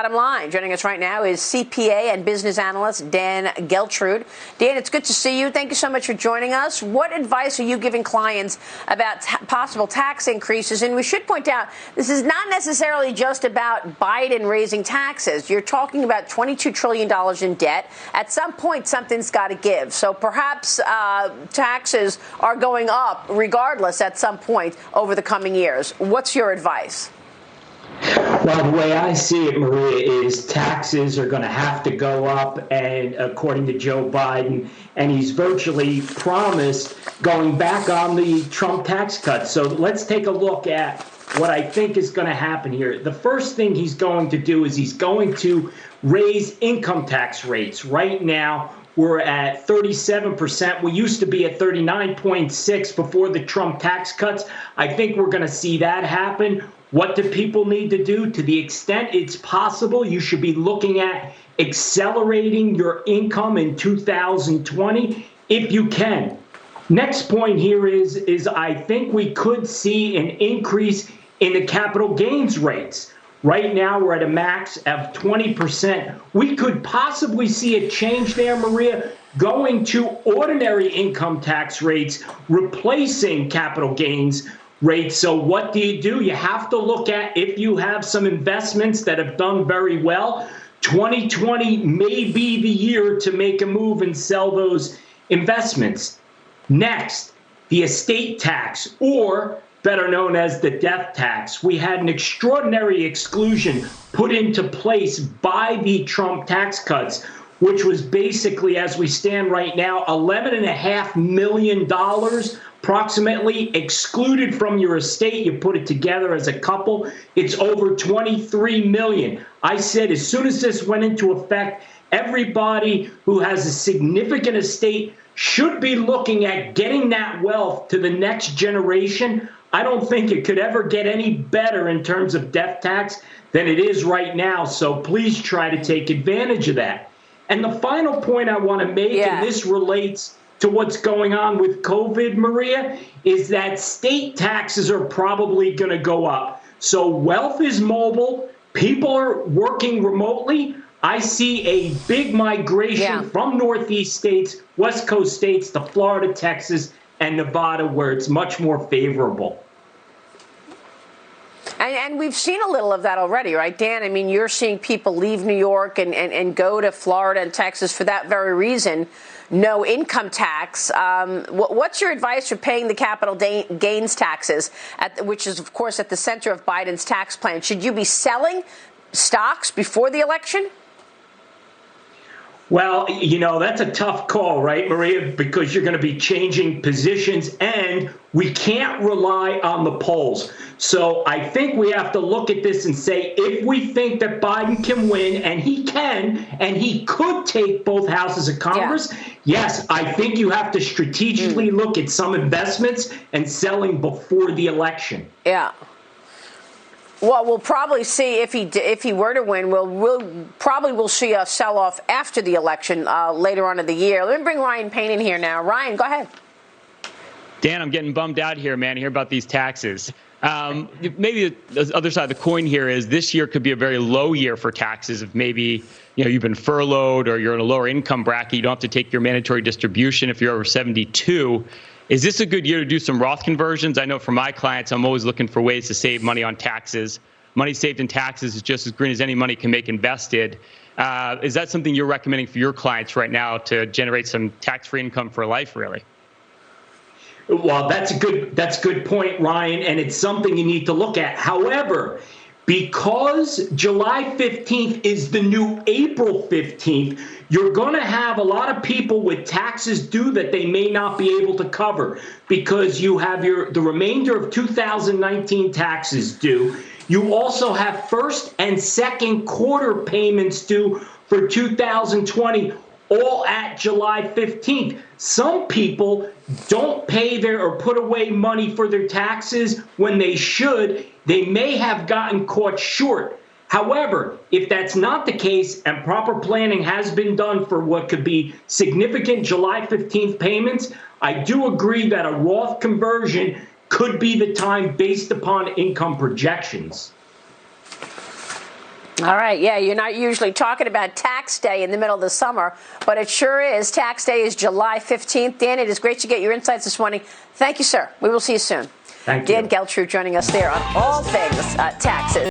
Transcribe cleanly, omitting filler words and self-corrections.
Bottom line. Joining us right now is CPA and business analyst Dan Geltrude. Dan, it's good to see you. Thank you so much for joining us. What advice are you giving clients about possible tax increases? And we should point out, this is not necessarily just about Biden raising taxes. You're talking about $22 trillion in debt. At some point, something's got to give. So perhaps taxes are going up regardless at some point over the coming years. What's your advice? Well, the way I see it, Maria, is taxes are going to have to go up, and according to Joe Biden, and he's virtually promised going back on the Trump tax cuts. So let's take a look at what I think is going to happen here. The first thing he's going to do is he's going to raise income tax rates. Right now, we're at 37%. We used to be at 39.6 before the Trump tax cuts. I think we're going to see that happen. What do people need to do? To the extent it's possible, you should be looking at accelerating your income in 2020 if you can. Next point here is I think we could see an increase in the capital gains rates. Right now, we're at a max of 20%. We could possibly see a change there, Maria, going to ordinary income tax rates, replacing capital gains rates. So what do? You have to look at, if you have some investments that have done very well, 2020 may be the year to make a move and sell those investments. Next, the estate tax, or better known as the death tax. We had an extraordinary exclusion put into place by the Trump tax cuts, which was basically, as we stand right now, $11.5 million approximately excluded from your estate. You put it together as a couple, it's over 23 million. I said as soon as this went into effect, everybody who has a significant estate should be looking at getting that wealth to the next generation. I don't think it could ever get any better in terms of death tax than it is right now. So please try to take advantage of that. And the final point I want to make, and this relates to what's going on with COVID, Maria, is that state taxes are probably going to go up. So wealth is mobile. People are working remotely. I see a big migration from Northeast states, West Coast states, to Florida, Texas, and Nevada, where it's much more favorable. And we've seen a little of that already, right, Dan? I mean, you're seeing people leave New York and go to Florida and Texas for that very reason. No income tax. What's your advice for paying the capital gains taxes, which is, of course, at the center of Biden's tax plan? Should you be selling stocks before the election? Well, that's a tough call, right, Maria, because you're going to be changing positions, and we can't rely on the polls. So I think we have to look at this and say, if we think that Biden can win, and he can, and he could take both houses of Congress, yes, I think you have to strategically look at some investments and selling before the election. Yeah. Well, we'll probably see if he were to win. We'll see a sell-off after the election later on in the year. Let me bring Ryan Payne in here now. Ryan, go ahead. Dan, I'm getting bummed out here, man, to hear about these taxes. Maybe the other side of the coin here is this year could be a very low year for taxes. If maybe you've been furloughed or you're in a lower income bracket, you don't have to take your mandatory distribution if you're over 72. Is this a good year to do some Roth conversions? I know for my clients, I'm always looking for ways to save money on taxes. Money saved in taxes is just as green as any money can make invested. Is that something you're recommending for your clients right now to generate some tax-free income for life, really? Well, that's a good point, Ryan, and it's something you need to look at. However, because July 15th is the new April 15th, you're going to have a lot of people with taxes due that they may not be able to cover because you have the remainder of 2019 taxes due. You also have first and second quarter payments due for 2020, all at July 15th. Some people don't pay or put away money for their taxes when they should. They may have gotten caught short. However, if that's not the case and proper planning has been done for what could be significant July 15th payments, I do agree that a Roth conversion could be the time based upon income projections. All right. Yeah, you're not usually talking about tax day in the middle of the summer, but it sure is. Tax day is July 15th. Dan, it is great to get your insights this morning. Thank you, sir. We will see you soon. Thank you. Dan Geltrude joining us there on all things taxes.